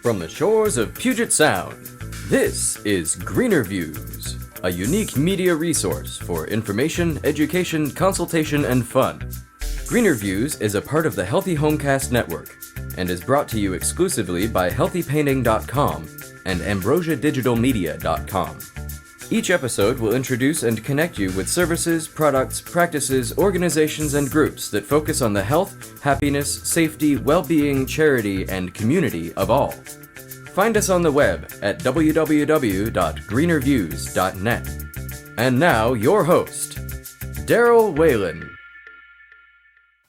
From the shores of Puget Sound, this is GreenerViews, a unique media resource for information, education, consultation, and fun. GreenerViews is a part of the Healthy Homecast network and is brought to you exclusively by healthypainting.com and ambrosiadigitalmedia.com. Each episode will introduce and connect you with services, products, practices, organizations, and groups that focus on the health, happiness, safety, well-being, charity, and community of all. Find us on the web at www.greenerviews.net. And now, your host, Daryl Whalen.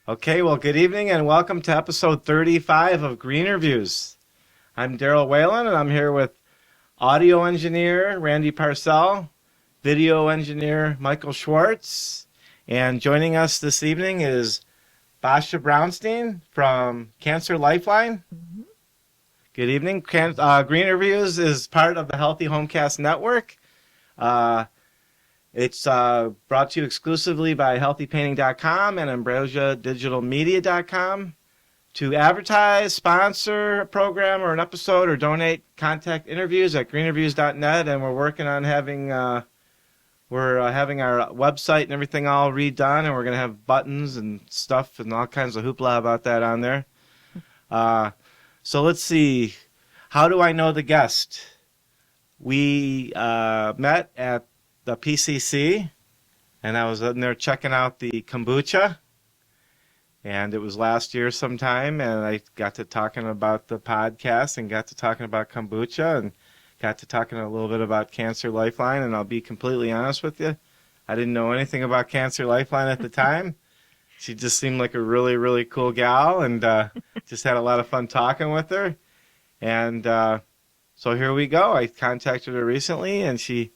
Okay, well, good evening and welcome to episode 35 of GreenerViews. I'm Daryl Whalen and I'm here with audio engineer Randy Parcel, video engineer Michael Schwartz, and joining us this evening is Basha Brownstein from Cancer Lifeline. Mm-hmm. Good evening. GreenerViews is part of the Healthy Homecast network. It's brought to you exclusively by healthypainting.com and ambrosiadigitalmedia.com. To advertise, sponsor a program or an episode, or donate, contact interviews at greenerviews.net, and we're working on having our website and everything all redone, and we're going to have buttons and stuff and all kinds of hoopla about that on there. So let's see. How do I know the guest? We met at the PCC, and I was in there checking out the kombucha. And it was last year sometime, and I got to talking about the podcast and got to talking about kombucha and got to talking a little bit about Cancer Lifeline. And I'll be completely honest with you, I didn't know anything about Cancer Lifeline at the time. She just seemed like a really, really cool gal, and just had a lot of fun talking with her. And so here we go. I contacted her recently, and she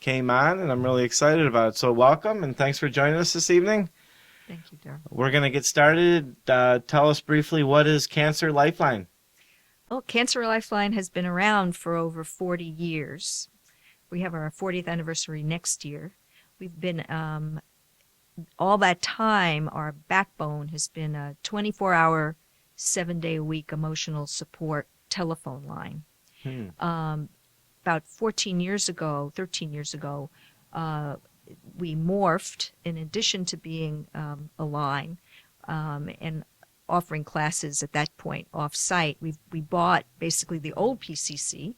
came on, and I'm really excited about it. So welcome, and thanks for joining us this evening. Thank you, Daryl. We're going to get started. Tell us briefly, what is Cancer Lifeline? Well, Cancer Lifeline has been around for over 40 years. We have our 40th anniversary next year. We've been, all that time, our backbone has been a 24-hour, 7-day-a-week emotional support telephone line. About 13 years ago, we morphed, in addition to being a line and offering classes at that point off-site. We bought basically the old PCC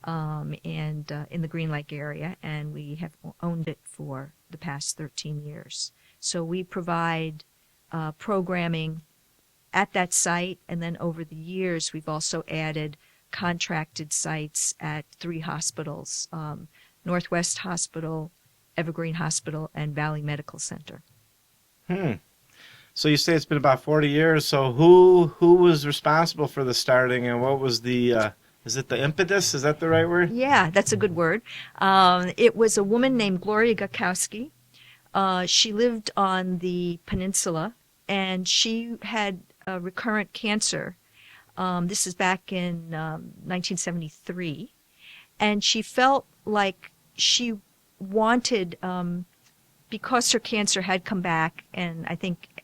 and in the Green Lake area, and we have owned it for the past 13 years. So we provide programming at that site, and then over the years we've also added contracted sites at 3 hospitals, Northwest Hospital, Evergreen Hospital, and Valley Medical Center. So you say it's been about 40 years. So who was responsible for the starting, and what was the, is it the impetus? Is that the right word? Yeah, that's a good word. It was a woman named Gloria Gakowski. She lived on the peninsula, and she had recurrent cancer. This is back in 1973. And she felt like she wanted, because her cancer had come back, and I think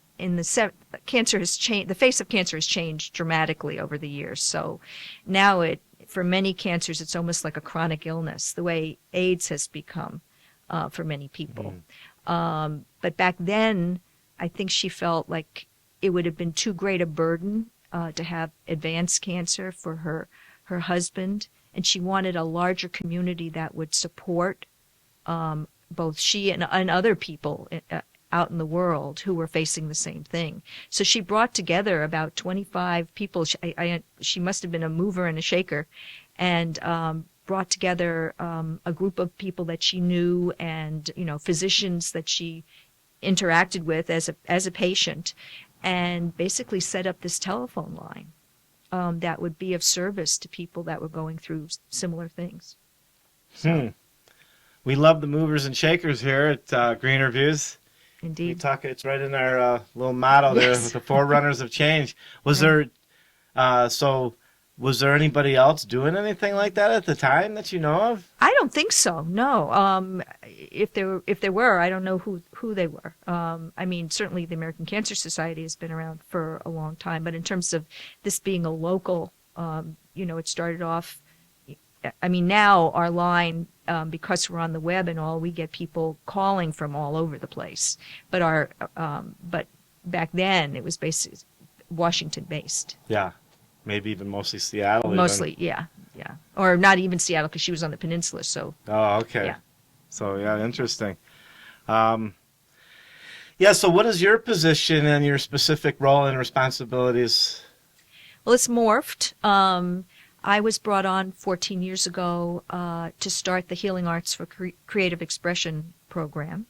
cancer has changed. The face of cancer has changed dramatically over the years. So now for many cancers, it's almost like a chronic illness, the way AIDS has become for many people. But back then, I think she felt like it would have been too great a burden to have advanced cancer for her husband, and she wanted a larger community that would support both she and other people out in the world who were facing the same thing. So she brought together about 25 people. She must have been a mover and a shaker, and brought together a group of people that she knew, and physicians that she interacted with as a patient, and basically set up this telephone line that would be of service to people that were going through similar things. So. We love the movers and shakers here at GreenerViews. Indeed. It's right in our little motto there, with the forerunners of change. Was there anybody else doing anything like that at the time that you know of? I don't think so. No. If there were, I don't know who they were. I mean, certainly the American Cancer Society has been around for a long time, but in terms of this being a local It started off, I mean, now our line, because we're on the web and all, we get people calling from all over the place. But back then it was basically Washington based. Yeah. Maybe even mostly Seattle. Mostly, yeah. Or not even Seattle, because she was on the peninsula, so. Oh, okay. Yeah. So, yeah, interesting. So what is your position and your specific role and responsibilities? Well, it's morphed. I was brought on 14 years ago to start the Healing Arts for Creative Expression program,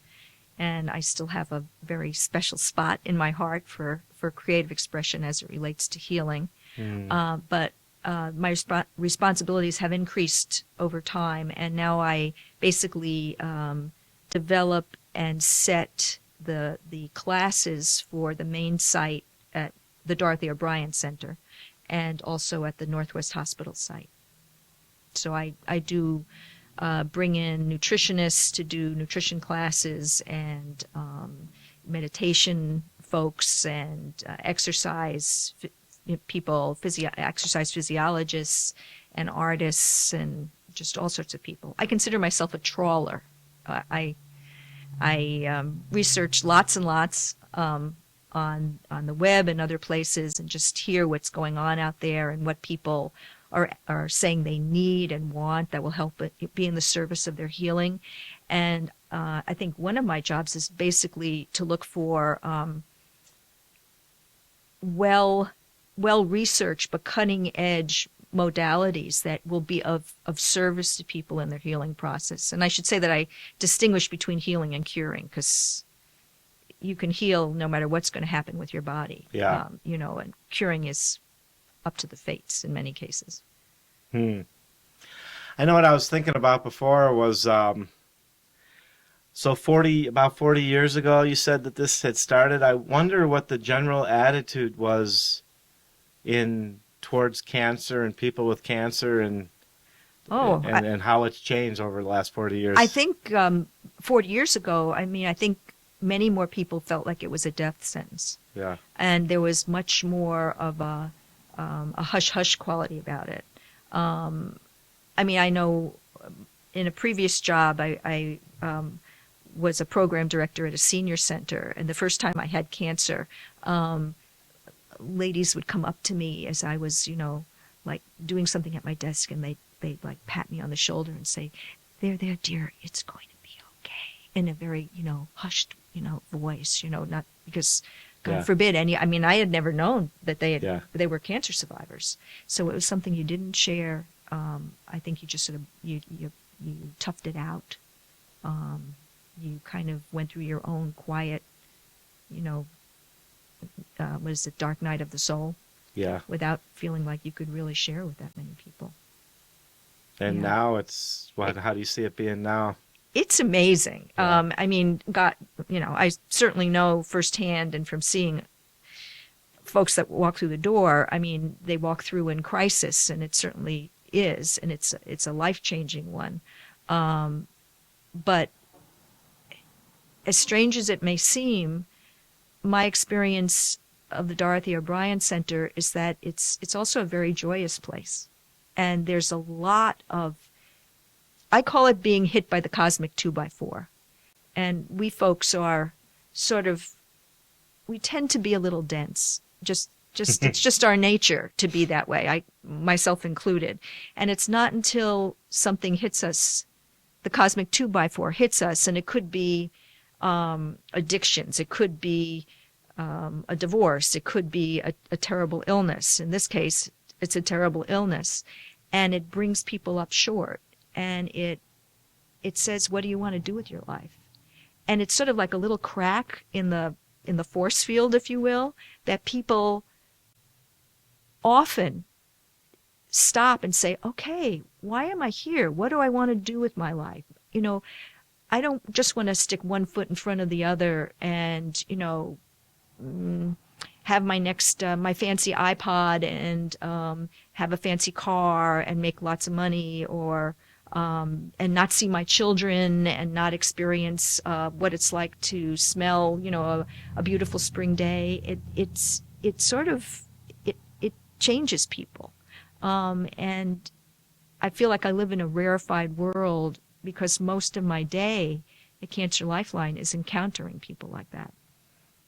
and I still have a very special spot in my heart for creative expression as it relates to healing. But my responsibilities have increased over time, and now I basically develop and set the classes for the main site at the Dorothy O'Brien Center and also at the Northwest Hospital site. So I do bring in nutritionists to do nutrition classes and meditation folks and exercise people, exercise physiologists and artists and just all sorts of people. I consider myself a trawler. I research lots and lots on the web and other places and just hear what's going on out there and what people are saying they need and want that will help it be in the service of their healing. And I think one of my jobs is basically to look for well-researched but cutting-edge modalities that will be of service to people in their healing process. And I should say that I distinguish between healing and curing, because you can heal no matter what's going to happen with your body. Yeah. And curing is up to the fates in many cases. I know what I was thinking about before was, so about 40 years ago, you said that this had started. I wonder what the general attitude was towards cancer and people with cancer and how it's changed over the last 40 years. I think 40 years ago, I think many more people felt like it was a death sentence. Yeah. And there was much more of a hush-hush quality about it. I know in a previous job, I was a program director at a senior center, and the first time I had cancer, ladies would come up to me as I was, like doing something at my desk, and they'd like pat me on the shoulder and say, there, dear, it's going to be okay, in a very, hushed, voice, not because, God forbid, I had never known that they were cancer survivors. So it was something you didn't share. I think you just sort of, you toughed it out. You kind of went through your own quiet, what is it, dark night of the soul? Yeah. Without feeling like you could really share with that many people. And now it's, how do you see it being now? It's amazing. Yeah. I certainly know firsthand and from seeing folks that walk through the door, they walk through in crisis, and it certainly is, and it's a life-changing one. But as strange as it may seem, my experience of the Dorothy O'Brien Center is that it's also a very joyous place. And there's a lot of, I call it being hit by the cosmic 2x4. And we folks are we tend to be a little dense. It's just our nature to be that way, I myself included. And it's not until something hits us, the cosmic 2x4 hits us, and it could be addictions, it could be a divorce, it could be a terrible illness. In this case, it's a terrible illness, and it brings people up short, and it says, what do you want to do with your life? And it's sort of like a little crack in the force field, if you will, that people often stop and say, okay, why am I here? What do I want to do with my life? I don't just want to stick one foot in front of the other and, have my next, my fancy iPod and have a fancy car and make lots of money, or and not see my children and not experience what it's like to smell, a beautiful spring day. It changes people. And I feel like I live in a rarefied world because most of my day at Cancer Lifeline is encountering people like that.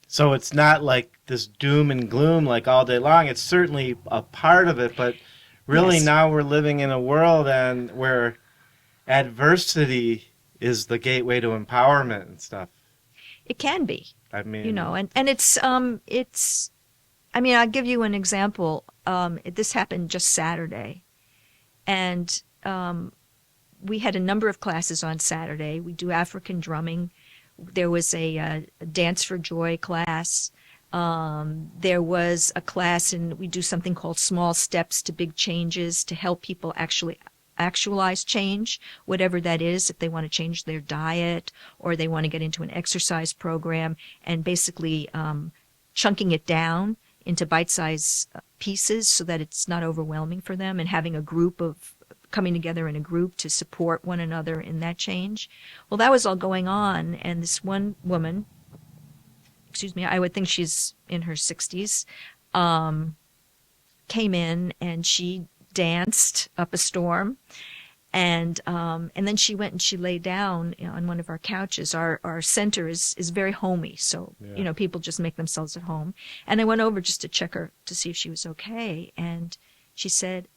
So it's not like this doom and gloom like all day long. It's certainly a part of it, but really Yes. now we're living in a world and where adversity is the gateway to empowerment and stuff. It can be, I mean, you know, and it's, I mean, I'll give you an example. This happened just Saturday, and we had a number of classes on Saturday. We do African drumming. There was a Dance for Joy class. There was a class, and we do something called Small Steps to Big Changes to help people actually actualize change, whatever that is, if they want to change their diet or they want to get into an exercise program, and basically chunking it down into bite-sized pieces so that it's not overwhelming for them, and having a group of coming together in a group to support one another in that change. Well, that was all going on, and this one woman, excuse me, I would think she's in her 60s, came in and she danced up a storm, and then she went and she lay down on one of our couches. Our center is very homey, so you know, people just make themselves at home. And I went over just to check her to see if she was okay, and she said,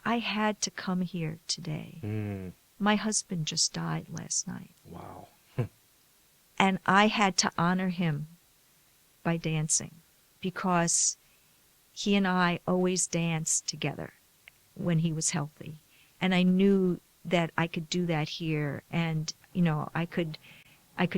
"I had to come here today. My husband just died last night. wow. And I had to honor him by dancing, because he and I always danced together when he was healthy. And I knew that I could do that here. And, you know, I could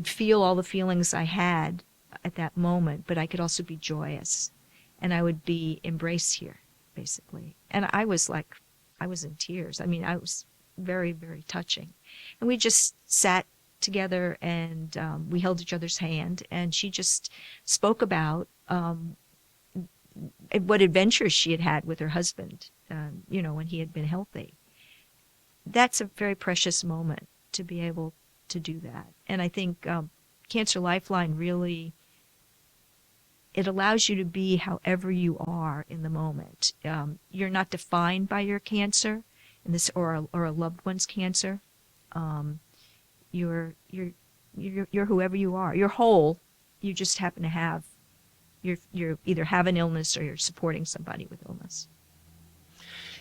feel all the feelings I had at that moment, but I could also be joyous. And I would be embraced here, basically. And I was in tears. I mean, I was very, very touching. And we just sat together, and we held each other's hand, and she just spoke about what adventures she had had with her husband, you know, when he had been healthy. That's a very precious moment to be able to do that. And I think Cancer Lifeline really, it allows you to be however you are in the moment. You're not defined by your cancer, and this or a loved one's cancer. You're whoever you are. You're whole. You just happen to have, you're either have an illness or you're supporting somebody with illness.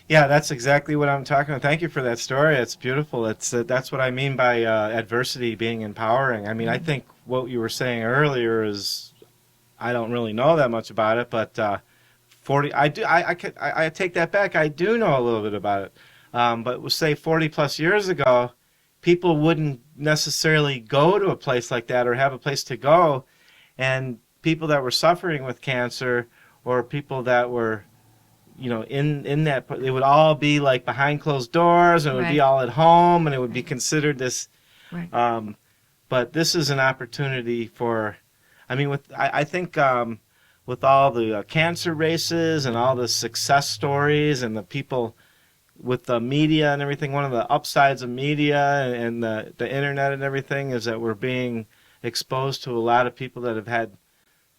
Yeah, that's exactly what I'm talking about. Thank you for that story. It's beautiful. That's what I mean by adversity being empowering. I mean, I think what you were saying earlier is, I don't really know that much about it, but 40. I take that back. I do know a little bit about it. But we'll say 40 plus years ago, people wouldn't necessarily go to a place like that or have a place to go, and people that were suffering with cancer, or people that were, you know, in that, it would all be like behind closed doors, and it would be all at home, and it would be considered this. Right. But this is an opportunity for, I mean, I think with all the cancer races and all the success stories and the people with the media and everything, one of the upsides of media and the internet and everything is that we're being exposed to a lot of people that have had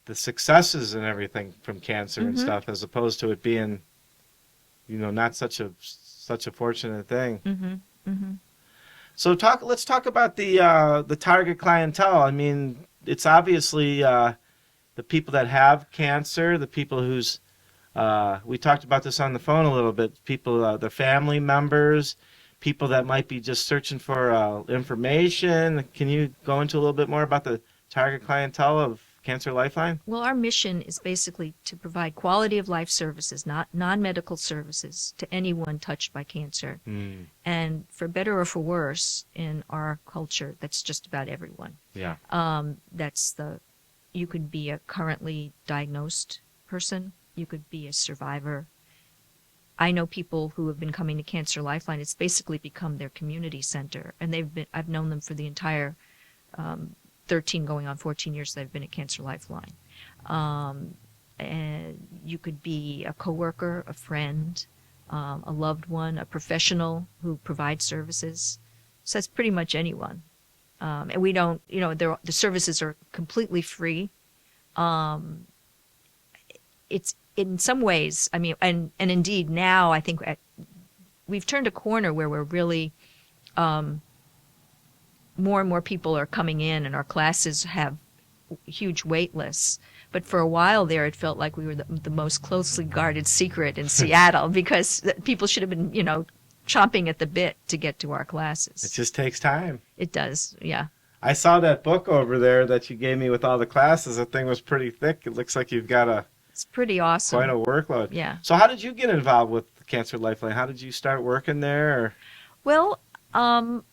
the successes and everything from cancer and stuff, as opposed to it being, you know, not such a fortunate thing. So let's talk about the target clientele. I mean, it's obviously the people that have cancer, the people who's we talked about this on the phone a little bit. People, their family members, people that might be just searching for information. Can you go into a little bit more about the target clientele of Cancer Lifeline? Well, our mission is basically to provide quality of life services, not non-medical services, to anyone touched by cancer. And for better or for worse, in our culture, that's just about everyone. Yeah. You could be a currently diagnosed person. You could be a survivor. I know people who have been coming to Cancer Lifeline. It's basically become their community center, and I've known them for the entire 13 going on 14 years they've been at Cancer Lifeline. And you could be a coworker, a friend, a loved one, a professional who provides services. So that's pretty much anyone. And we don't, you know, the services are completely free. in some ways, I mean, and indeed now I think we've turned a corner where we're really, more and more people are coming in, and our classes have huge wait lists. But for a while there, it felt like we were the most closely guarded secret in Seattle because people should have been, chomping at the bit to get to our classes. It just takes time. It does, yeah. I saw that book over there that you gave me with all the classes. That thing was pretty thick. It looks like you've got It's pretty awesome. quite a workload. Yeah. So how did you get involved with Cancer Lifeline? How did you start working there? Or? Well, I'm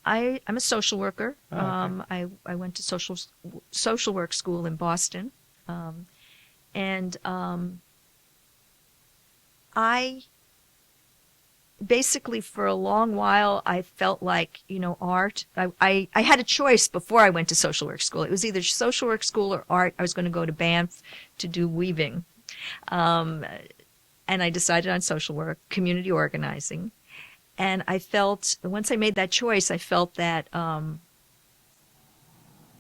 a social worker. Oh, okay. I went to social work school in Boston, and I basically for a long while I felt like art. I had a choice before I went to social work school. It was either social work school or art. I was going to go to Banff to do weaving, and I decided on social work, community organizing. And I felt, once I made that choice, I felt that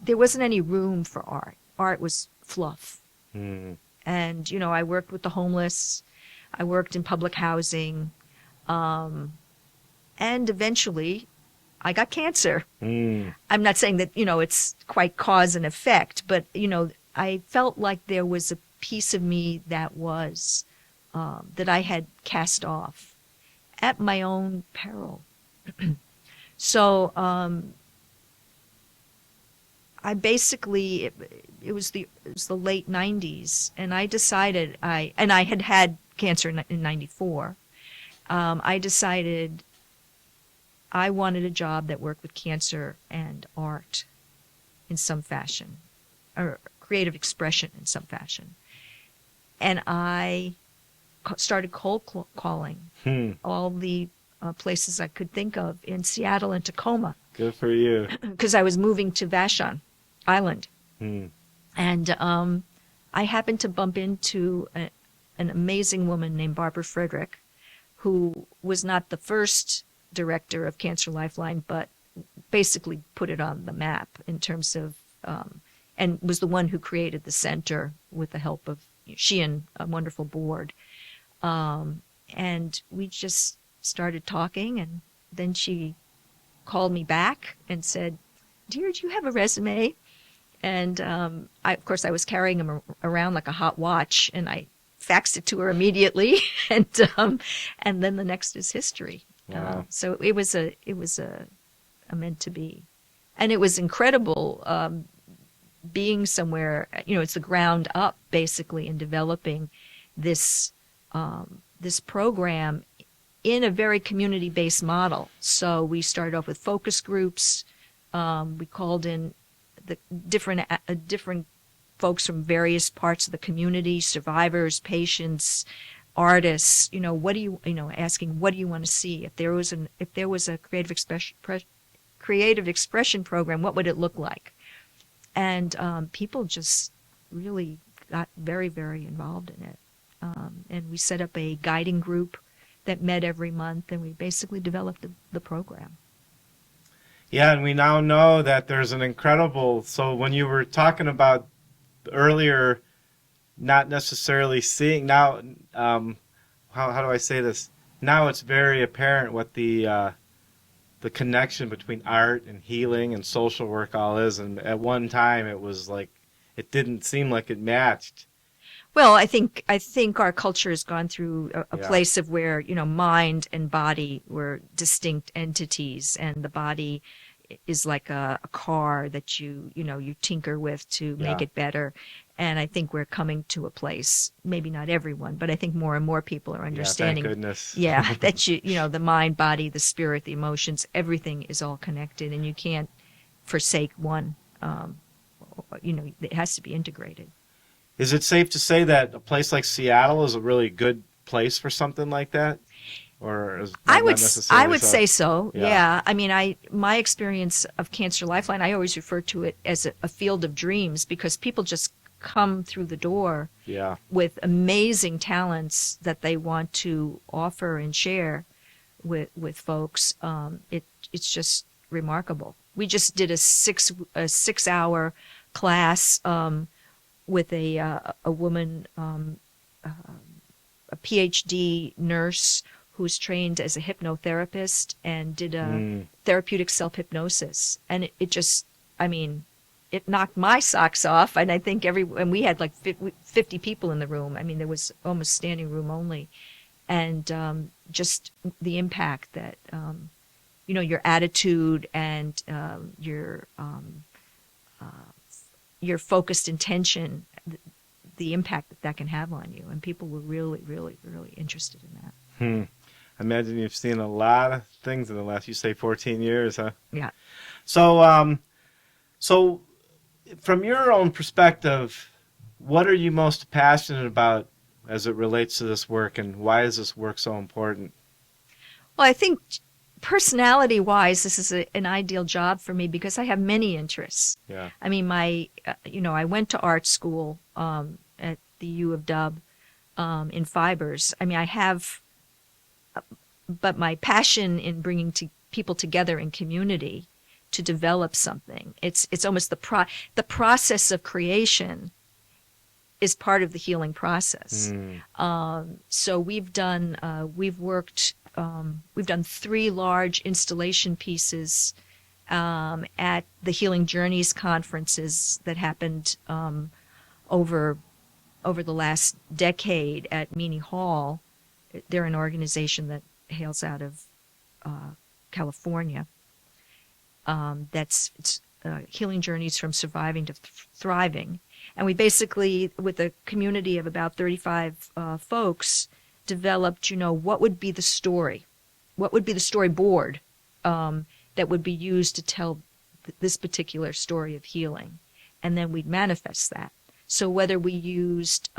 there wasn't any room for art. Art was fluff. Mm. And, I worked with the homeless. I worked in public housing. And eventually, I got cancer. Mm. I'm not saying that, it's quite cause and effect, but, I felt like there was a piece of me that was, that I had cast off at my own peril. So I basically, it was the late 90s, and I decided I had cancer in 94. I decided I wanted a job that worked with cancer and art in some fashion, or creative expression in some fashion. And I started cold calling all the places I could think of in Seattle and Tacoma. Good for you. Because I was moving to Vashon Island. Mm. And I happened to bump into an amazing woman named Barbara Frederick, who was not the first director of Cancer Lifeline, but basically put it on the map in terms of, and was the one who created the center with the help of, she and a wonderful board. And we just started talking, and then she called me back and said, "Dear, do you have a resume?" And of course, I was carrying him around like a hot watch, and I faxed it to her immediately, and then the next is history. Wow. So it was a meant to be, and it was incredible being somewhere. It's the ground up basically in developing this program in a very community-based model. So we started off with focus groups. We called in the different folks from various parts of the community, survivors, patients, artists. Asking what do you want to see? If there was a creative expression program, what would it look like? And people just really got very, very involved in it. And we set up a guiding group that met every month, and we basically developed the program. Yeah, and we now know that there's an incredible, so when you were talking about earlier, not necessarily seeing, now, how do I say this? Now it's very apparent what the connection between art and healing and social work all is, and at one time it was like, it didn't seem like it matched. Well, I think our culture has gone through a Yeah. place of where, mind and body were distinct entities, and the body is like a car that you tinker with to make Yeah. it better. And I think we're coming to a place, maybe not everyone, but I think more and more people are understanding. Yeah, thank goodness. Yeah, that the mind, body, the spirit, the emotions, everything is all connected, and you can't forsake one. It has to be integrated. Is it safe to say that a place like Seattle is a really good place for something like that? Or is that not necessarily I would so? say so. Yeah. Yeah. I mean, my experience of Cancer Lifeline, I always refer to it as a field of dreams, because people just come through the door Yeah. with amazing talents that they want to offer and share with folks. It's just remarkable. We just did a 6-hour class with a woman a PhD nurse who's trained as a hypnotherapist and did a therapeutic self-hypnosis. And it just, I mean, it knocked my socks off. And I think and we had like 50 people in the room. I mean, there was almost standing room only. And just the impact that, your attitude and your focused intention, the impact that can have on you. And people were really, really, really interested in that. I imagine you've seen a lot of things in the last, you say 14 years, huh? Yeah. So, so from your own perspective, what are you most passionate about as it relates to this work, and why is this work so important? Well, I think personality-wise, this is an ideal job for me because I have many interests. Yeah. I mean, I went to art school at the U of Dub in fibers. I mean, but my passion in bringing people together in community to develop something, it's almost the process of creation is part of the healing process. So we've done 3 large installation pieces at the Healing Journeys conferences that happened over the last decade at Meany Hall. They're an organization that hails out of California. It's Healing Journeys from Surviving to Thriving. And we basically, with a community of about 35 folks, developed, what would be the story? What would be the storyboard that would be used to tell this particular story of healing? And then we'd manifest that. So whether we used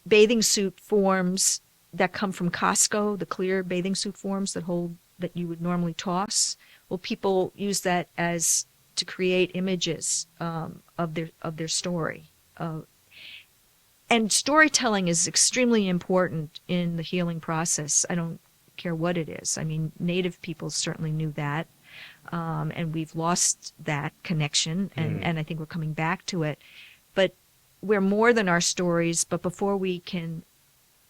bathing suit forms that come from Costco, the clear bathing suit forms that you would normally toss, well, people use that to create images of their story. And storytelling is extremely important in the healing process. I don't care what it is. I mean, Native people certainly knew that, and we've lost that connection, and I think we're coming back to it. But we're more than our stories, but before we can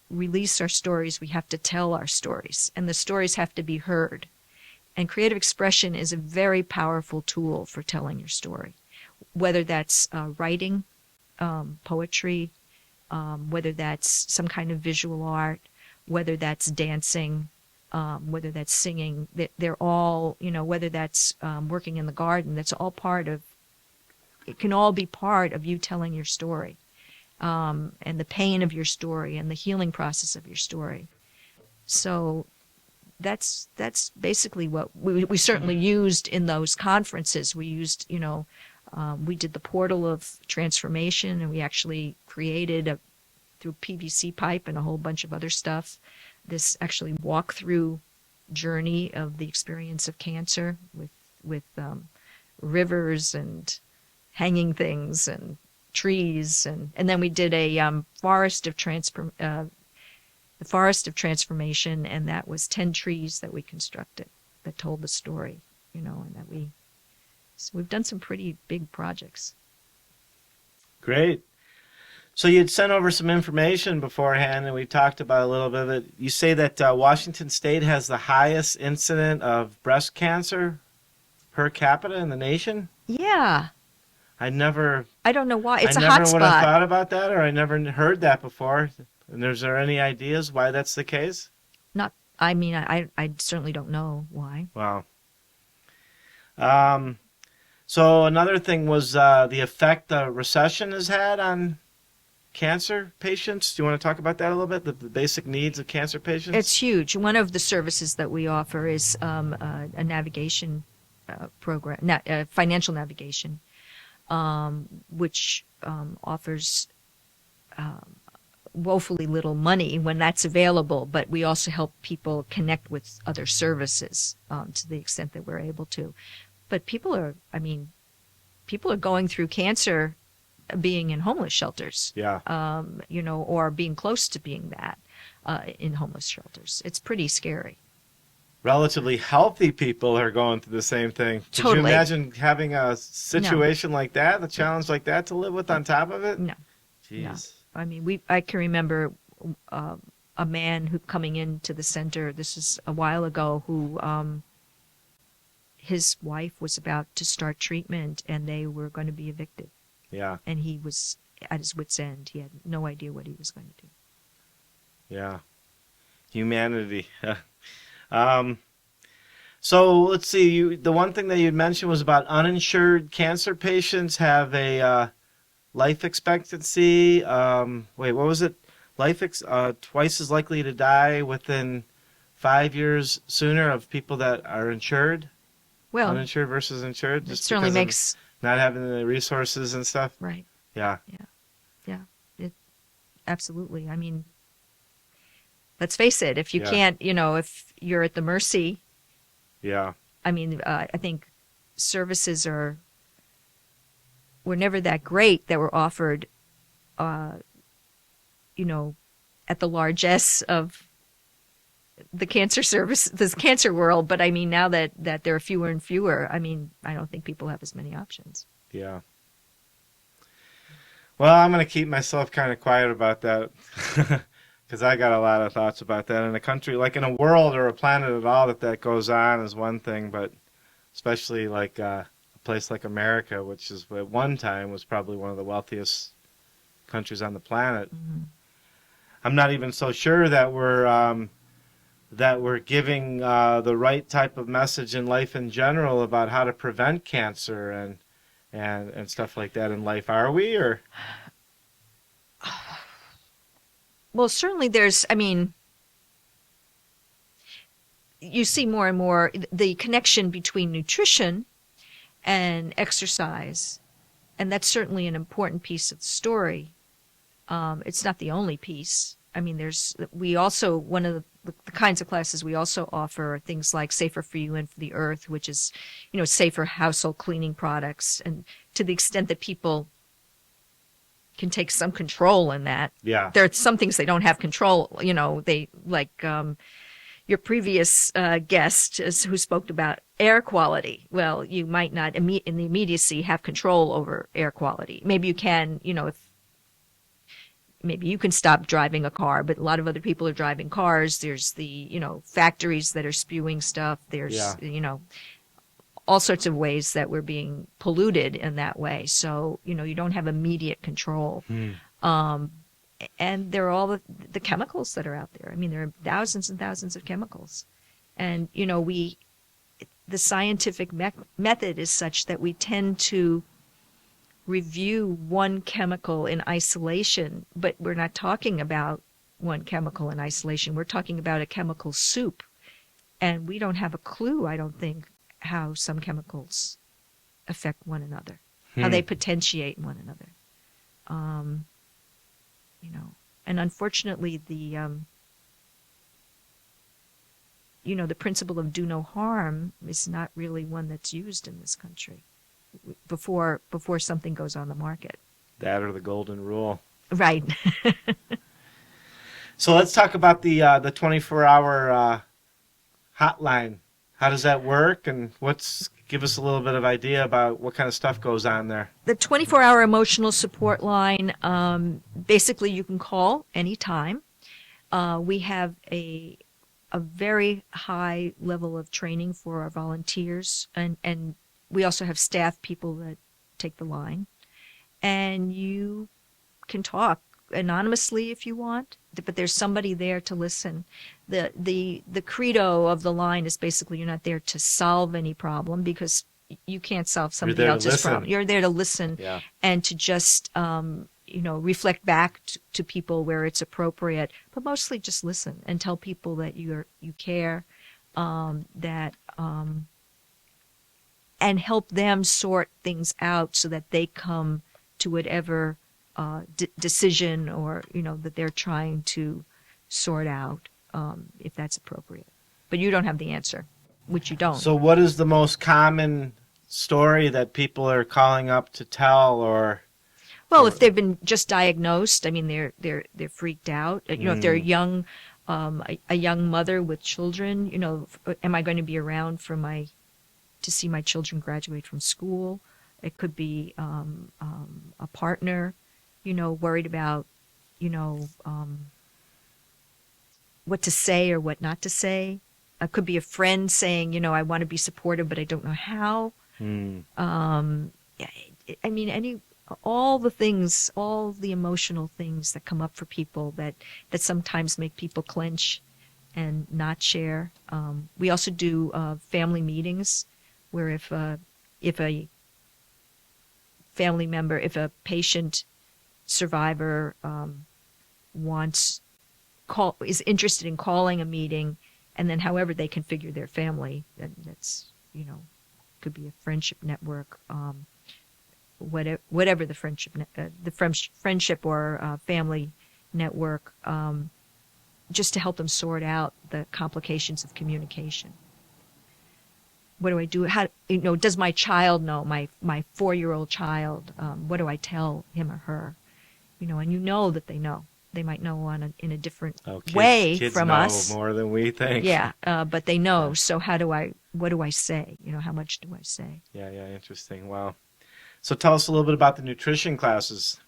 release our stories, we have to tell our stories, and the stories have to be heard. And creative expression is a very powerful tool for telling your story, whether that's writing, poetry, whether that's some kind of visual art, whether that's dancing, whether that's singing. They're all, whether that's working in the garden, that's all it can all be part of you telling your story, and the pain of your story and the healing process of your story. So that's basically what we certainly used in those conferences. We used, we did the portal of transformation, and we actually created through PVC pipe and a whole bunch of other stuff, this actually walk-through journey of the experience of cancer with rivers and hanging things and trees, and then we did a forest of transformation, and that was 10 trees that we constructed that told the story, and that so we've done some pretty big projects. Great. So you'd sent over some information beforehand, and we talked about a little bit of it. You say that Washington State has the highest incident of breast cancer per capita in the nation? Yeah. I don't know why. It's a hot spot. I never would have thought about that, or I never heard that before. And is there any ideas why that's the case? I certainly don't know why. Wow. So another thing was the effect the recession has had on cancer patients. Do you want to talk about that a little bit, the basic needs of cancer patients? It's huge. One of the services that we offer is a navigation program, financial navigation, which offers woefully little money when that's available, but we also help people connect with other services to the extent that we're able to. But people are going through cancer being in homeless shelters, or being close to being that in homeless shelters. It's pretty scary. Relatively healthy people are going through the same thing. Totally. Could you imagine having a situation like that, a challenge like that to live with on top of it? No. Jeez. I mean, I can remember a man who coming into the center, this is a while ago, who his wife was about to start treatment and they were going to be evicted. Yeah. And he was at his wit's end. He had no idea what he was going to do. Yeah. Humanity. So let's see. The one thing that you mentioned was about uninsured cancer patients have a life expectancy. Wait, what was it? Twice as likely to die within 5 years sooner of people that are insured. Well, uninsured versus insured. It Just certainly because of makes not having the resources and stuff. right. Yeah. Absolutely. I mean, let's face it. If you Yeah. can't, if you're at the mercy. Yeah. I mean, I think services were never that great that were offered, at the largesse of the cancer service, this cancer world. But I mean, now that there are fewer and fewer, I mean, I don't think people have as many options. Yeah. Well, I'm going to keep myself kind of quiet about that because I got a lot of thoughts about that. In a country, like in a world or a planet at all that goes on is one thing, but especially like a place like America, which is at one time was probably one of the wealthiest countries on the planet. Mm-hmm. I'm not even so sure that we're giving the right type of message in life in general about how to prevent cancer and stuff like that in life. Are we, or? Well, certainly you see more and more the connection between nutrition and exercise, and that's certainly an important piece of the story. It's not the only piece. I mean, we also, one of the kinds of classes we also offer are things like Safer for You and for the Earth, which is, safer household cleaning products. And to the extent that people can take some control in that. Yeah. There are some things they don't have control, they like your previous guest who spoke about air quality. Well, you might not in the immediacy have control over air quality. Maybe you can, if maybe you can stop driving a car, but a lot of other people are driving cars. There's the, factories that are spewing stuff. There's, all sorts of ways that we're being polluted in that way. So, you don't have immediate control. And there are all the chemicals that are out there. I mean, there are thousands and thousands of chemicals. And, the scientific method is such that we tend to review one chemical in isolation, but we're not talking about one chemical in isolation. We're talking about a chemical soup. And we don't have a clue, I don't think, how some chemicals affect one another, how they potentiate one another. And unfortunately the the principle of do no harm is not really one that's used in this country before something goes on the market. That or the golden rule. Right. So let's talk about the 24-hour hotline. How does that work, and give us a little bit of idea about what kind of stuff goes on there? The 24-hour emotional support line, basically you can call anytime. We have a very high level of training for our volunteers, and we also have staff people that take the line. And you can talk anonymously if you want, but there's somebody there to listen. The credo of the line is basically you're not there to solve any problem, because you can't solve somebody else's problem. You're there to listen and to just reflect back to people where it's appropriate, but mostly just listen and tell people that you care, and help them sort things out so that they come to whatever decision or that they're trying to sort out, if that's appropriate. But you don't have the answer, which you don't. So what is the most common story that people are calling up to tell? Well, if they've been just diagnosed, I mean, they're freaked out. If they're young, a young mother with children, am I going to be around to see my children graduate from school? It could be a partner, worried about what to say or what not to say. It could be a friend saying, I want to be supportive, but I don't know how. I mean, all the things, all the emotional things that come up for people that sometimes make people clench and not share. We also do family meetings where if a family member, if a patient survivor is interested in calling a meeting, and then however they configure their family, that's could be a friendship network, whatever the friendship or family network, just to help them sort out the complications of communication. What do I do? How does my child know, my 4-year-old child? What do I tell him or her? And that they know. They might know in a different way kids from know us. More than we think. Yeah, but they know. Yeah. So what do I say? How much do I say? Yeah, interesting. Wow. So tell us a little bit about the nutrition classes.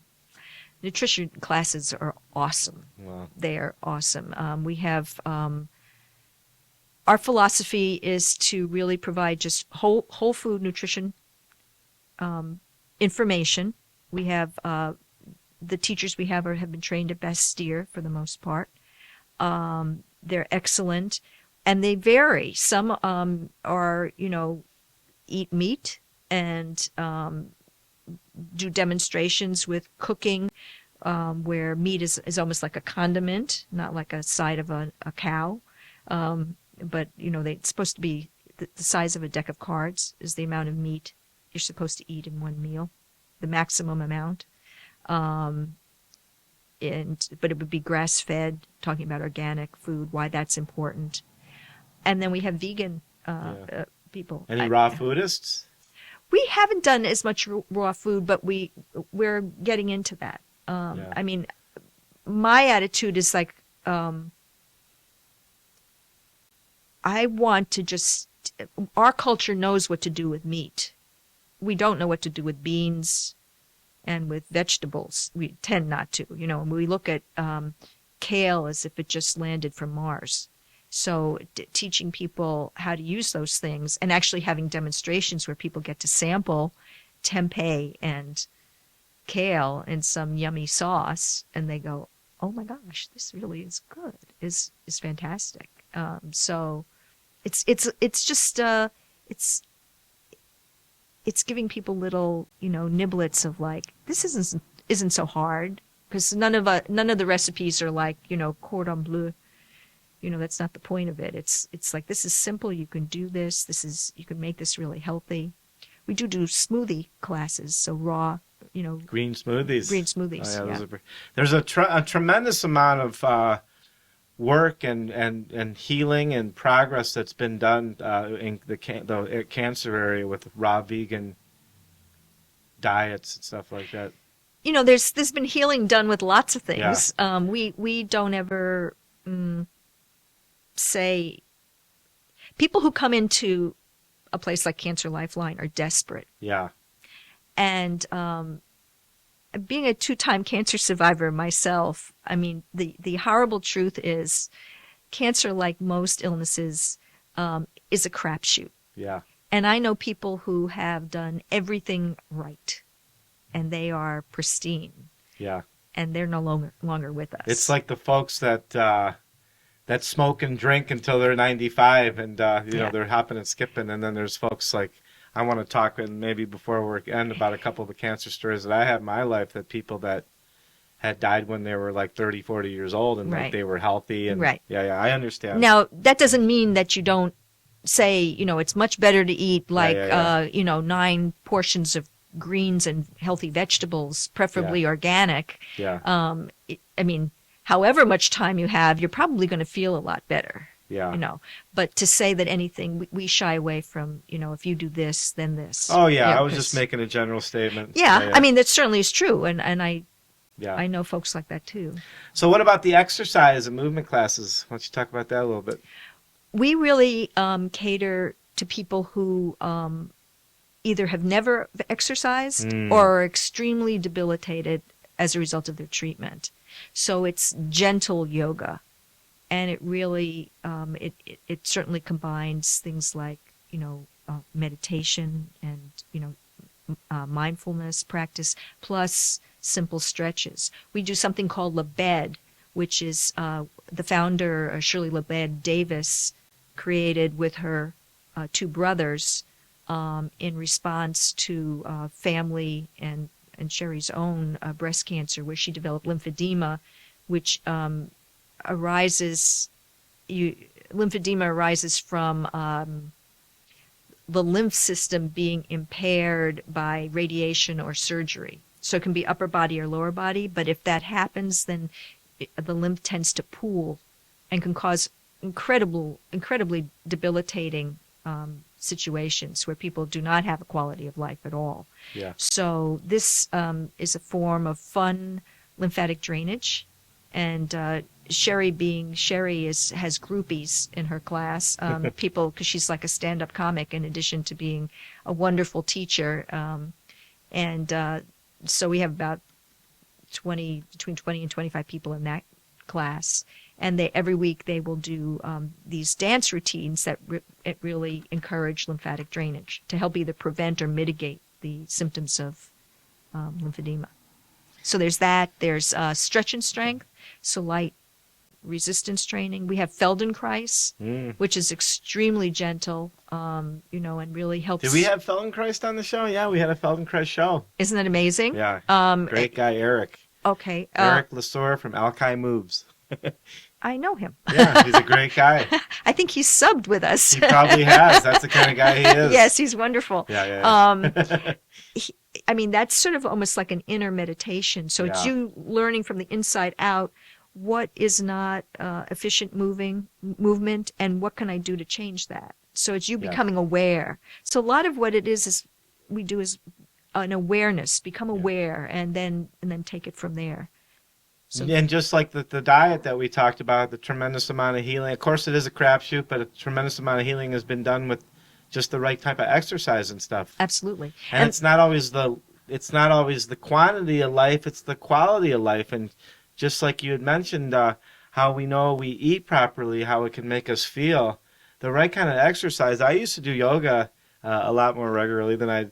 Nutrition classes are awesome. Wow. They are awesome. We have our philosophy is to really provide just whole food nutrition information. We have the teachers we have been trained at Best Steer for the most part. They're excellent, and they vary. Some are eat meat and do demonstrations with cooking, where meat is almost like a condiment, not like a side of a cow. But it's supposed to be the size of a deck of cards is the amount of meat you're supposed to eat in one meal, the maximum amount. But it would be grass-fed, talking about organic food, why that's important. And then we have vegan people. Any raw foodists? We haven't done as much raw food, but we're getting into that. I mean, my attitude is like, I want to our culture knows what to do with meat. We don't know what to do with beans and with vegetables. We tend not to, and we look at kale as if it just landed from Mars. So teaching people how to use those things and actually having demonstrations where people get to sample tempeh and kale in some yummy sauce, and they go, "Oh my gosh, this really is good. is fantastic." So it's just it's giving people little niblets of like, this isn't so hard, because none of the recipes are like cordon bleu. That's not the point of it. It's like, this is simple. You can do this. You can make this really healthy. We do smoothie classes, so raw, green smoothies. Green smoothies. Oh, yeah. There's a tremendous amount of work and healing and progress that's been done in the cancer area with raw vegan diets and stuff like that. There's been healing done with lots of things. Yeah. We don't ever say, people who come into a place like Cancer Lifeline are desperate. Yeah. And being a 2-time cancer survivor myself, I mean, the horrible truth is, cancer, like most illnesses, is a crapshoot. Yeah. And I know people who have done everything right, and they are pristine. Yeah. And they're no longer with us. It's like the folks that smoke and drink until they're 95, and they're hopping and skipping, and then there's folks like, I want to talk, and maybe before we end, about a couple of the cancer stories that I had in my life, that people that had died when they were like 30, 40 years old, and like they were healthy. And right. Yeah, I understand. Now, that doesn't mean that you don't say, it's much better to eat like, 9 portions of greens and healthy vegetables, preferably organic. Yeah. I mean, however much time you have, you're probably going to feel a lot better. Yeah. But to say that anything, we shy away from, if you do this, then this. Oh, yeah. I was just making a general statement. Yeah. I mean, that certainly is true. And I Yeah. I know folks like that too. So what about the exercise and movement classes? Why don't you talk about that a little bit? We really cater to people who either have never exercised or are extremely debilitated as a result of their treatment. So it's gentle yoga, and it really it certainly combines things like meditation and mindfulness practice plus simple stretches. We do something called Labed, which is the founder Shirley Labed Davis created with her two brothers in response to family and Sherry's own breast cancer, where she developed lymphedema, which arises from the lymph system being impaired by radiation or surgery. So it can be upper body or lower body, but if that happens, then the lymph tends to pool and can cause incredibly debilitating situations where people do not have a quality of life at all. Yeah. So this is a form of fun lymphatic drainage, and Sherry has groupies in her class, people, because she's like a stand-up comic in addition to being a wonderful teacher, and so we have about between 20 and 25 people in that class, and every week they will do these dance routines that really encourage lymphatic drainage to help either prevent or mitigate the symptoms of lymphedema. So there's that. There's stretch and strength, so light resistance training. We have Feldenkrais, which is extremely gentle, and really helps. Did we have Feldenkrais on the show? Yeah, we had a Feldenkrais show. Isn't that amazing? Yeah. Great guy, Eric. Okay. Eric Lesueur from Alki Moves. I know him. Yeah, he's a great guy. I think he's subbed with us. He probably has. That's the kind of guy he is. Yes, he's wonderful. Yeah. That's sort of almost like an inner meditation. So it's you learning from the inside out what is not efficient movement and what can I do to change that. So it's you becoming aware. So a lot of what it is we do is an awareness, become aware, and then take it from there. So, and just like the diet that we talked about, the tremendous amount of healing. Of course, it is a crapshoot, but a tremendous amount of healing has been done with just the right type of exercise and stuff. Absolutely. And it's not always the quantity of life; it's the quality of life. And just like you had mentioned, how we know we eat properly, how it can make us feel. The right kind of exercise. I used to do yoga a lot more regularly than I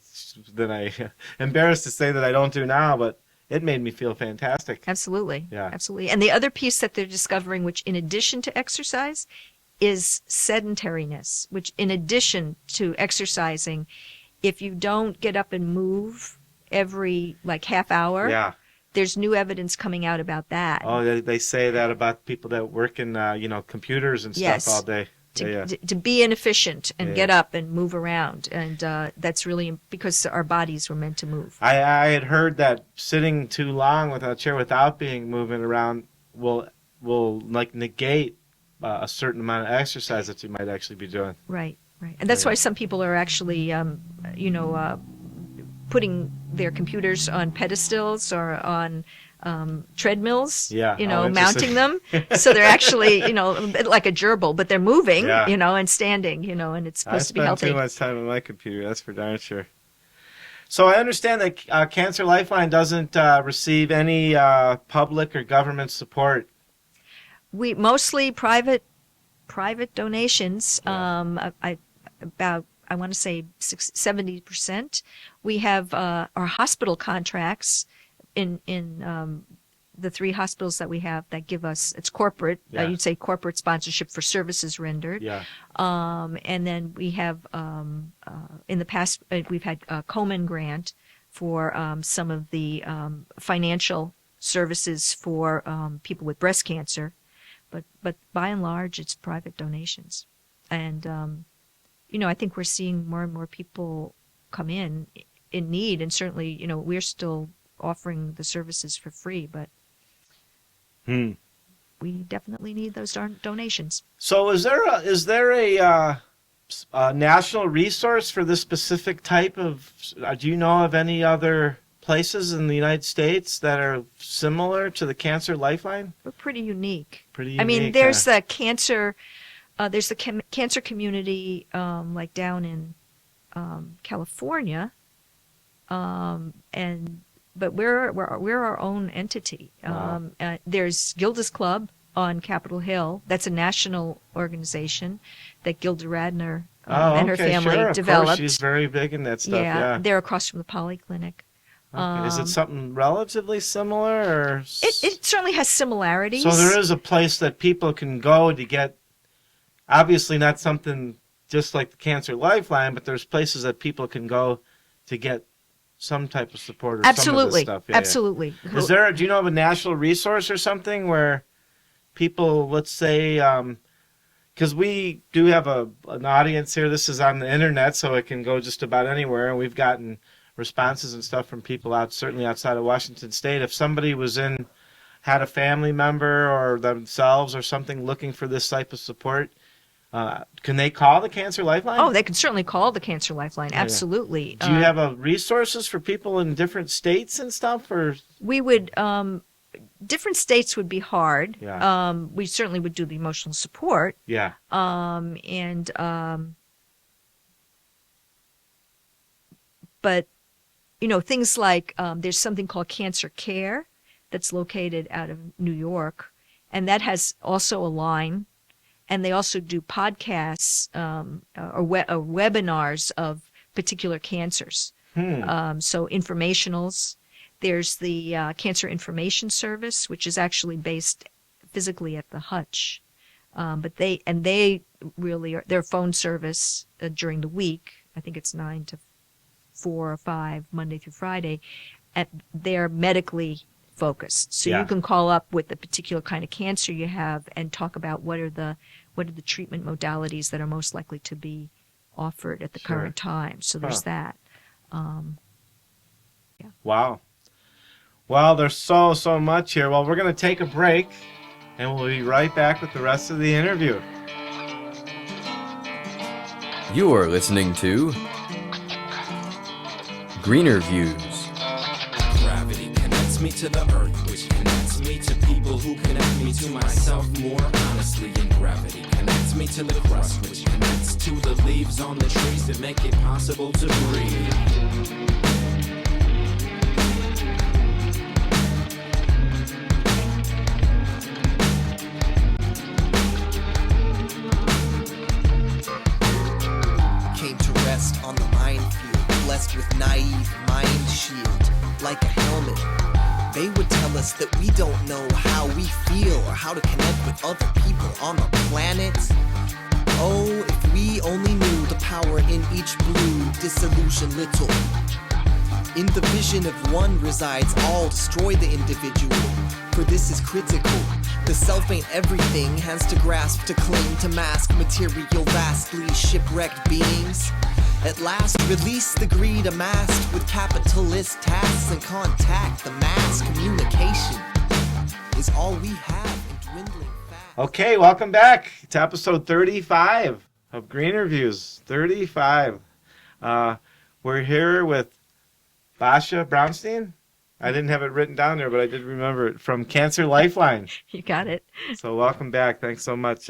embarrassed to say that I don't do now, but it made me feel fantastic. Absolutely. Yeah. Absolutely. And the other piece that they're discovering, which in addition to exercise, is sedentariness, which in addition to exercising, if you don't get up and move every half hour, there's new evidence coming out about that. Oh, they say that about people that work in computers and stuff all day. To be inefficient and get up and move around, and that's really because our bodies were meant to move. I had heard that sitting too long with a chair without being moving around will negate a certain amount of exercise that you might actually be doing. Right, and that's why some people are actually putting their computers on pedestals or on treadmills, mounting them. So they're actually, like a gerbil, but they're moving, and standing, and it's supposed to be healthy. I spend too much time on my computer, that's for darn sure. So I understand that Cancer Lifeline doesn't receive any public or government support. We mostly private donations. I want to say 70%. We have our hospital contracts in the 3 hospitals that we have that give us, it's corporate, you'd say corporate sponsorship for services rendered. Yeah. And then we have, in the past, we've had a Komen grant for some of the financial services for people with breast cancer. But by and large, it's private donations. And, I think we're seeing more and more people come in need, and certainly, we're still offering the services for free, but we definitely need those donations. So is there a national resource for this specific type of, do you know of any other places in the United States that are similar to the Cancer Lifeline? We're pretty unique. I mean, there's the cancer, cancer community, like down in California, and but we're our own entity. Wow. There's Gilda's Club on Capitol Hill. That's a national organization that Gilda Radner and her family sure. Of developed. course, she's very big in that stuff. Yeah. They're across from the Polyclinic. Okay. Is it something relatively similar, or It certainly has similarities. so there is a place that people can go to get, obviously not something just like the Cancer Lifeline, but there's places that people can go to get some type of support or some of this Absolutely, stuff. Yeah, absolutely. Yeah. Do you know of a national resource or something where people, let's say, because we do have an audience here. This is on the internet, so it can go just about anywhere, and we've gotten responses and stuff from people certainly outside of Washington State. If somebody had a family member or themselves or something looking for this type of support, can they call the Cancer Lifeline? Oh, they can certainly call the Cancer Lifeline. Yeah. Absolutely. Do you have resources for people in different states and stuff? Or We would. Different states would be hard. Yeah. We certainly would do the emotional support. yeah, But things like there's something called Cancer Care that's located out of New York, and that has also a line, and they also do podcasts or webinars of particular cancers. So informationals. There's the Cancer Information Service, which is actually based physically at the Hutch, but they really are their phone service during the week. I think it's 9 to 4 or 5 Monday through Friday, and they're medically focused. So Yeah. you can call up with the particular kind of cancer you have and talk about what are the treatment modalities that are most likely to be offered at the Sure. current time. So there's that. Wow. Well, there's so much here. Well, we're going to take a break, and we'll be right back with the rest of the interview. You are listening to GreenerViews. Gravity connects me to the earth, which connects me to people who connect me to myself more honestly. And gravity connects me to the crust, which connects to the leaves on the trees that make it possible to breathe. Came to rest on the minefield, blessed with naive mind shield, like a helmet. They would tell us that we don't know how we feel or how to connect with other people on the planet. Oh, if we only knew the power in each blue, disillusion little. In the vision of one resides all, destroy the individual, for this is critical. The self ain't everything, has to grasp, to cling, to mask material vastly shipwrecked beings. At last, release the greed amassed with capitalist tasks and contact. The mass communication is all we have in dwindling fast. Okay, welcome back to episode 35 of GreenerViews. 35. We're here with Basha Brownstein. I didn't have it written down there, but I did remember it, from Cancer Lifeline. You got it. So welcome back. Thanks so much.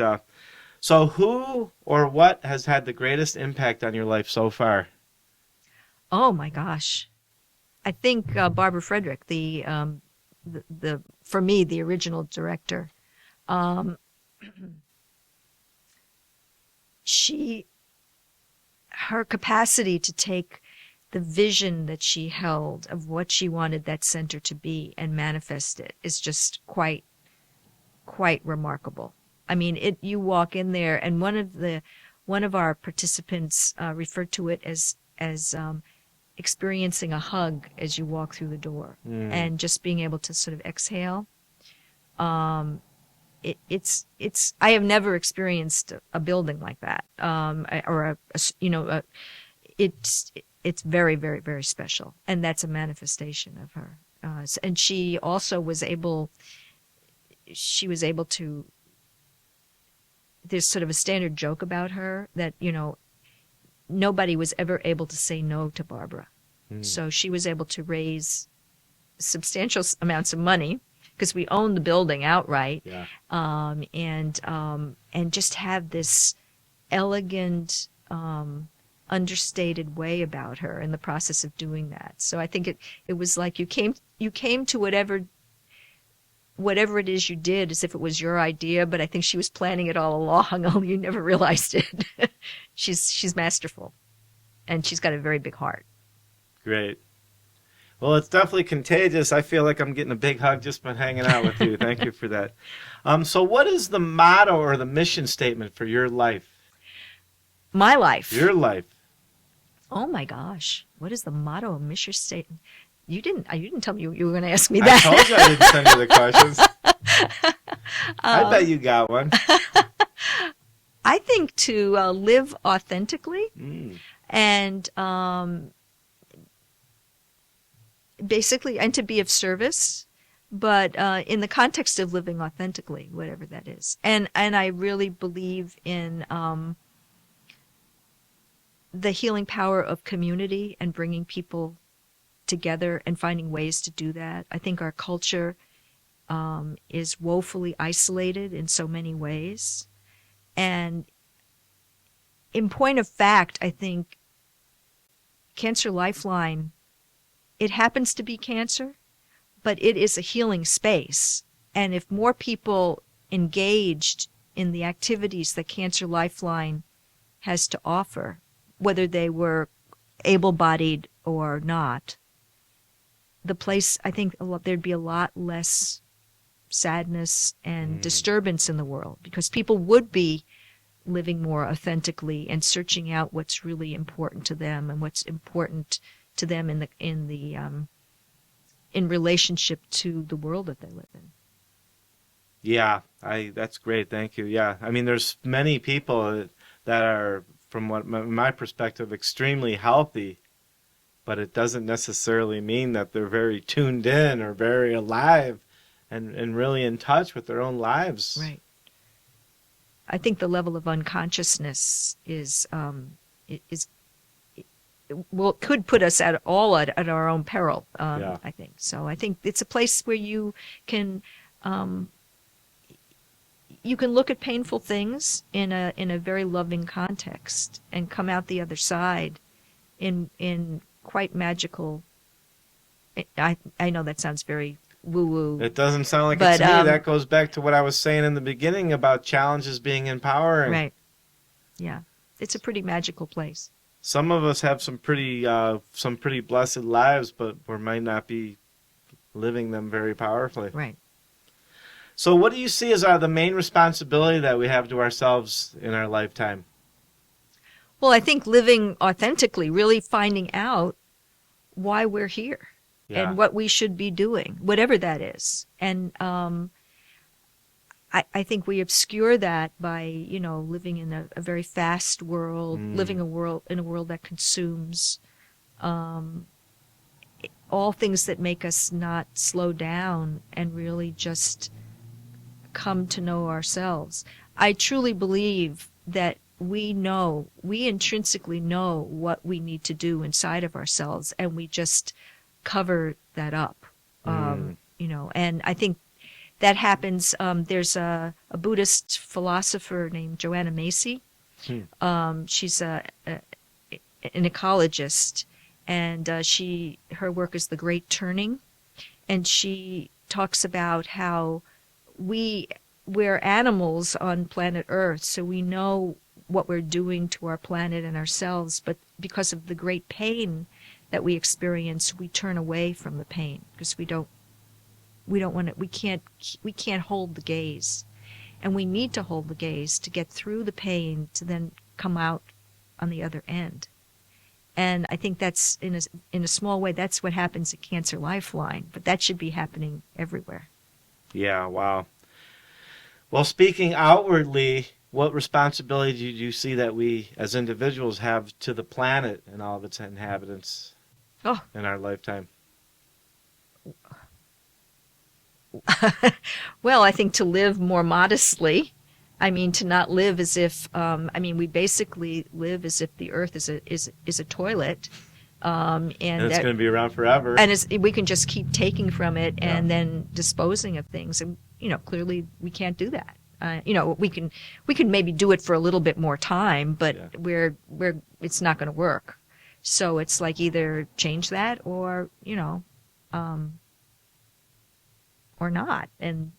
So who or what has had the greatest impact on your life so far? Oh my gosh, I think Barbara Frederick, the for me the original director. Her capacity to take the vision that she held of what she wanted that center to be and manifest it is just quite remarkable. I mean, you walk in there, and one of our participants referred to it as experiencing a hug as you walk through the door, and just being able to sort of exhale. It's I have never experienced a building like that, it's very, very, very special, and that's a manifestation of her. And she also was able to. There's sort of a standard joke about her that, nobody was ever able to say no to Barbara. So she was able to raise substantial amounts of money because we owned the building outright, and just have this elegant, understated way about her in the process of doing that. So I think it was like you came to whatever it is you did as if it was your idea, but I think she was planning it all along, only you never realized it. She's masterful, and she's got a very big heart. Great. Well, it's definitely contagious. I feel like I'm getting a big hug just by hanging out with you. Thank you for that. So what is the motto or the mission statement for your life? My life. Your life. Oh my gosh. What is the motto of mission statement? You didn't tell me you were going to ask me I that. told you I didn't send you the questions. I bet you got one. I think to live authentically and basically, and to be of service, but in the context of living authentically, whatever that is. And I really believe in the healing power of community and bringing people together and finding ways to do that. I think our culture is woefully isolated in so many ways. And in point of fact, I think Cancer Lifeline, it happens to be cancer, but it is a healing space. And if more people engaged in the activities that Cancer Lifeline has to offer, whether they were able-bodied or not, the place, I think there'd be a lot less sadness and disturbance in the world, because people would be living more authentically and searching out what's really important to them and what's important to them in relationship to the world that they live in. Yeah, that's great. Thank you. Yeah, I mean, there's many people that are, from my perspective, extremely healthy, but it doesn't necessarily mean that they're very tuned in or very alive and really in touch with their own lives. Right. I think the level of unconsciousness could put us at our own peril. I think so. I think it's a place where you can look at painful things in a very loving context and come out the other side in quite magical. I know that sounds very woo-woo. It doesn't sound like it to me. That goes back to what I was saying in the beginning about challenges being empowering. Right. Yeah. It's a pretty magical place. Some of us have some pretty blessed lives, but we might not be living them very powerfully. Right. So what do you see as the main responsibility that we have to ourselves in our lifetime? Well, I think living authentically, really finding out why we're here and what we should be doing, whatever that is. And I think we obscure that by, living in a very fast world, living in a world that consumes all things that make us not slow down and really just come to know ourselves. I truly believe that we intrinsically know what we need to do inside of ourselves, and we just cover that up. And I think that happens. There's a Buddhist philosopher named Joanna Macy. She's an ecologist, and her work is The Great Turning, and she talks about how we're animals on planet Earth, so we know what we're doing to our planet and ourselves, but because of the great pain that we experience, we turn away from the pain because we don't want to, we can't hold the gaze, and we need to hold the gaze to get through the pain to then come out on the other end. And I think that's in a small way, that's what happens at Cancer Lifeline, but that should be happening everywhere. Yeah, wow. Well, speaking outwardly, what responsibility do you see that we as individuals have to the planet and all of its inhabitants in our lifetime? Well, I think to live more modestly. I mean, to not live as if, we basically live as if the earth is a toilet. And it's going to be around forever. And we can just keep taking from it and then disposing of things. And, clearly we can't do that. We can maybe do it for a little bit more time, but Yeah. it's not going to work. So it's like either change that or or not. And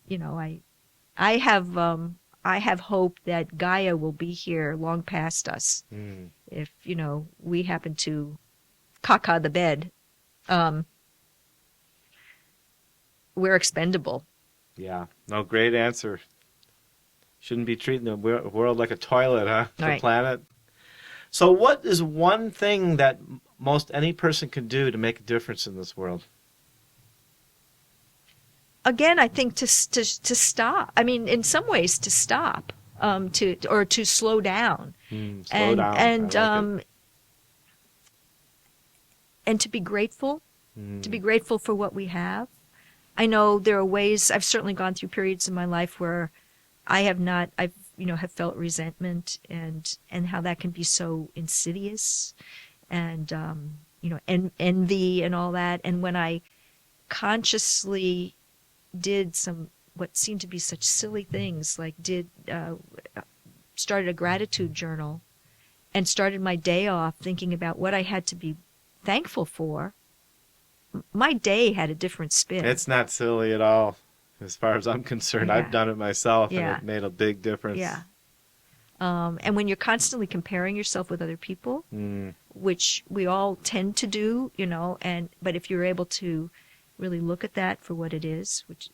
I have hope that Gaia will be here long past us. If we happen to caca the bed, we're expendable. Yeah. No, great answer. Shouldn't be treating the world like a toilet, huh? The Right. planet. So what is one thing that most any person can do to make a difference in this world? Again, I think to stop. I mean, in some ways, to stop, to slow down, Slow down. and I like it. and to be grateful, for what we have. I know there are ways. I've certainly gone through periods in my life where I've have felt resentment and how that can be so insidious, and envy and all that. And when I consciously did what seemed to be such silly things, like started a gratitude journal and started my day off thinking about what I had to be thankful for, my day had a different spin. It's not silly at all, as far as I'm concerned. Yeah. I've done it myself, Yeah. and it made a big difference. Yeah. And when you're constantly comparing yourself with other people, which we all tend to do, but if you're able to really look at that for what it is, which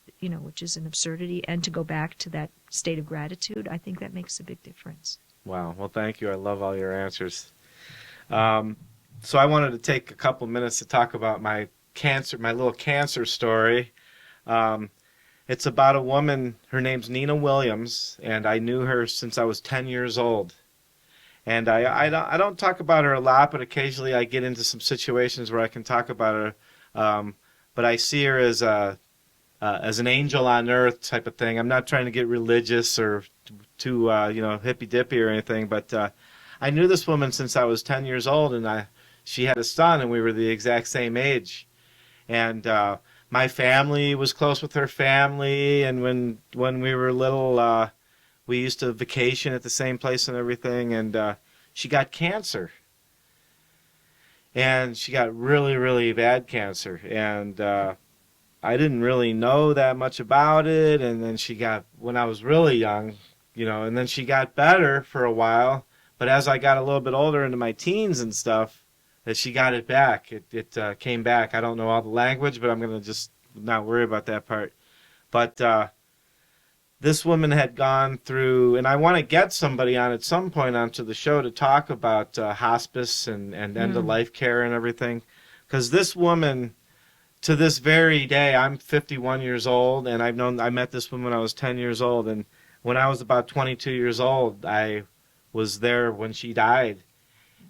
is an absurdity, and to go back to that state of gratitude, I think that makes a big difference. Wow. Well, thank you. I love all your answers. So I wanted to take a couple minutes to talk about my little cancer story. It's about a woman. Her name's Nina Williams, and I knew her since I was 10 years old. And I don't talk about her a lot, but occasionally I get into some situations where I can talk about her. But I see her as an angel on earth type of thing. I'm not trying to get religious or too hippy dippy or anything, but I knew this woman since I was 10 years old, and she had a son, and we were the exact same age. And my family was close with her family, and when we were little, we used to vacation at the same place and everything. And she got cancer. And she got really, really bad cancer. And I didn't really know that much about it. And then when I was really young, and then she got better for a while. But as I got a little bit older into my teens and stuff, that she got it back. It came back. I don't know all the language, but I'm going to just not worry about that part. But this woman had gone through, and I want to get somebody on at some point onto the show to talk about hospice and end-of-life care and everything. Because this woman, to this very day, I'm 51 years old, and I met this woman when I was 10 years old. And when I was about 22 years old, I was there when she died.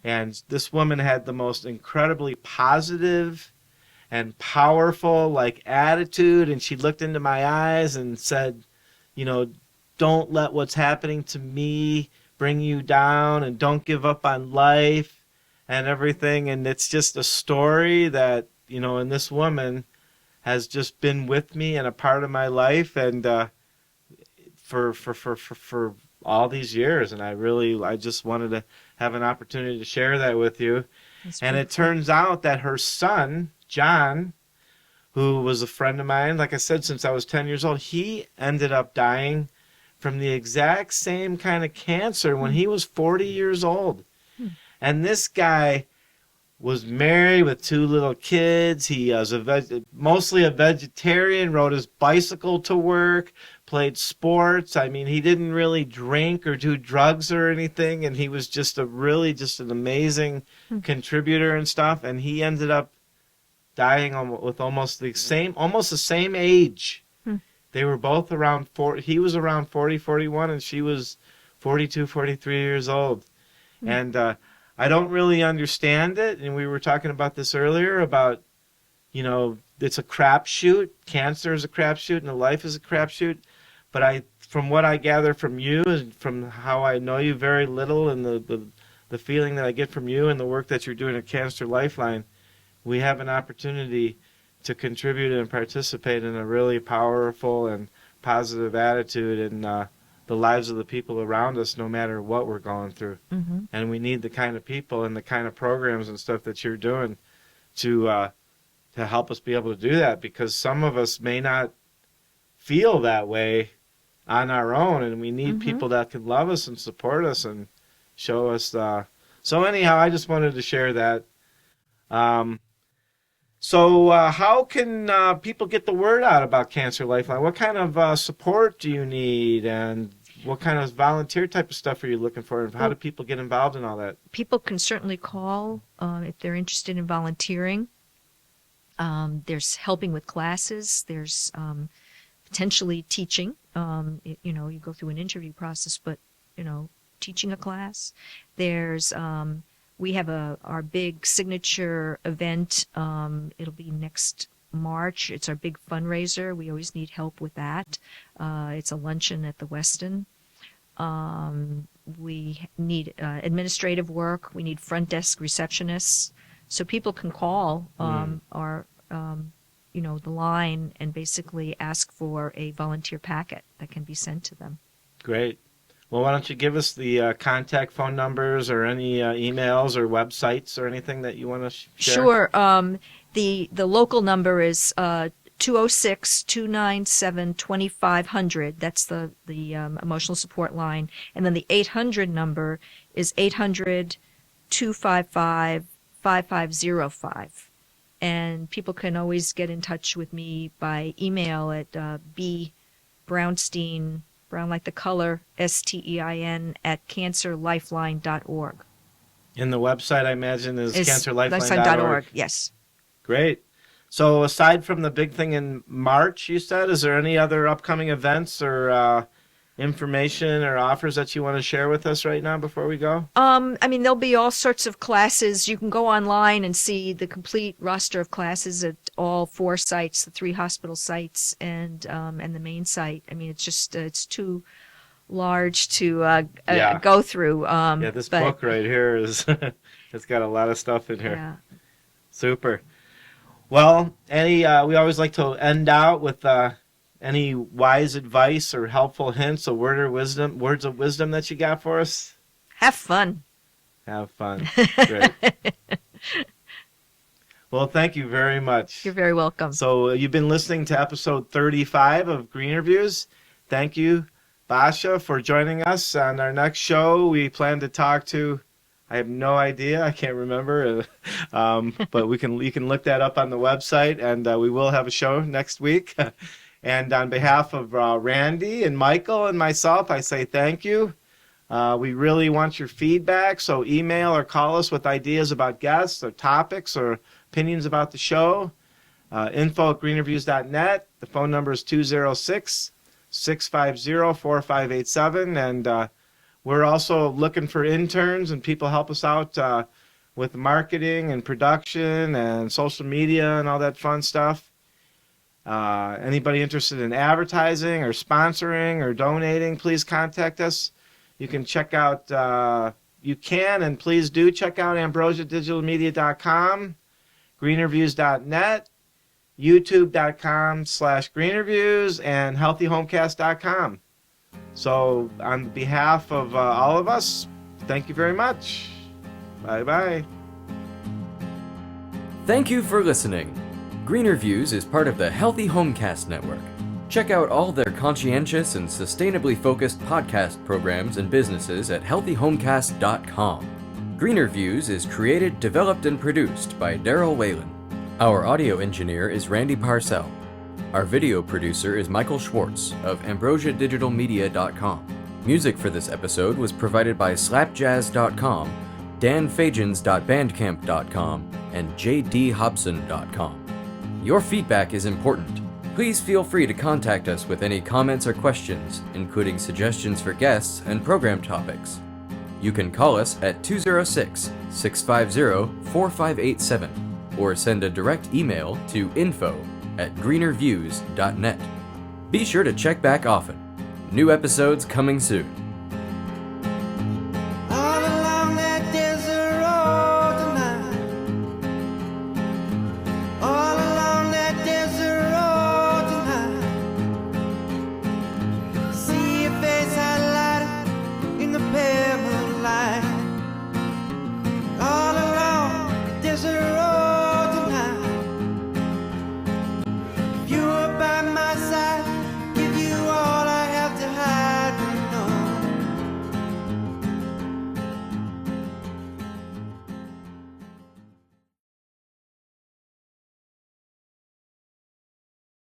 And this woman had the most incredibly positive and powerful attitude, and she looked into my eyes and said, don't let what's happening to me bring you down, and don't give up on life and everything. And it's just a story that, and this woman has just been with me and a part of my life, and for all these years. And I just wanted to have an opportunity to share that with you. And it turns out that her son, John, who was a friend of mine, like I said, since I was 10 years old, he ended up dying from the exact same kind of cancer when he was 40 years old. And this guy was married with 2 little kids. He was mostly a vegetarian, rode his bicycle to work, played sports. I mean, he didn't really drink or do drugs or anything, and he was just an amazing contributor and stuff. And he ended up dying with almost the same age. They were both around 40. He was around 40, 41, and she was 42, 43 years old. And I don't really understand it. And we were talking about this earlier about, it's a crapshoot. Cancer is a crapshoot, and life is a crapshoot. But from what I gather from you, and from how I know you very little, and the feeling that I get from you and the work that you're doing at Cancer Lifeline, we have an opportunity to contribute and participate in a really powerful and positive attitude in the lives of the people around us, no matter what we're going through. Mm-hmm. And we need the kind of people and the kind of programs and stuff that you're doing to help us be able to do that, because some of us may not feel that way on our own, and we need people that can love us and support us and show us. So anyhow, I just wanted to share that. So how can people get the word out about Cancer Lifeline? What kind of support do you need, and what kind of volunteer type of stuff are you looking for, and how do people get involved in all that? People can certainly call if they're interested in volunteering. There's helping with classes. There's potentially teaching. You go through an interview process, but, teaching a class. There's we have our big signature event. It'll be next March. It's our big fundraiser. We always need help with that. It's a luncheon at the Westin. We need administrative work. We need front desk receptionists. So people can call the line and basically ask for a volunteer packet that can be sent to them. Great. Well, why don't you give us the contact phone numbers or any emails or websites or anything that you want to share? Sure. The local number is 206-297-2500. That's the emotional support line. And then the 800 number is 800-255-5505. And people can always get in touch with me by email at bbrownstein, brown like the color, STEIN, at cancerlifeline.org. And the website, I imagine, is cancerlifeline.org. Lifeline.org, yes. Great. So aside from the big thing in March, you said, is there any other upcoming events or information or offers that you want to share with us right now before we go? There'll be all sorts of classes. You can go online and see the complete roster of classes at all 4 sites, the 3 hospital sites and the main site. It's just it's too large to go through. This book right here is it's got a lot of stuff in here. Yeah. Super. Well, we always like to end out with any wise advice or helpful hints or words of wisdom that you got for us? Have fun. Have fun. Great. Well, thank you very much. You're very welcome. So you've been listening to episode 35 of GreenerViews. Thank you, Basha, for joining us. On our next show, we plan to talk to, I have no idea, I can't remember, but you can look that up on the website, and we will have a show next week. And on behalf of Randy and Michael and myself, I say thank you. We really want your feedback, so email or call us with ideas about guests or topics or opinions about the show. info@greenerviews.net. The phone number is 206-650-4587. And we're also looking for interns, and people help us out with marketing and production and social media and all that fun stuff. Anybody interested in advertising or sponsoring or donating, please contact us. You can check out, and please do check out ambrosiadigitalmedia.com, greenerviews.net, youtube.com/greenerviews, and healthyhomecast.com. So on behalf of all of us, thank you very much. Bye-bye. Thank you for listening. GreenerViews is part of the Healthy Homecast Network. Check out all their conscientious and sustainably focused podcast programs and businesses at healthyhomecast.com. GreenerViews is created, developed, and produced by Daryl Whalen. Our audio engineer is Randy Parcel. Our video producer is Michael Schwartz of ambrosiadigitalmedia.com. Music for this episode was provided by slapjazz.com, danfajans.bandcamp.com, and jdhobson.com. Your feedback is important. Please feel free to contact us with any comments or questions, including suggestions for guests and program topics. You can call us at 206-650-4587 or send a direct email to info@greenerviews.net. Be sure to check back often. New episodes coming soon.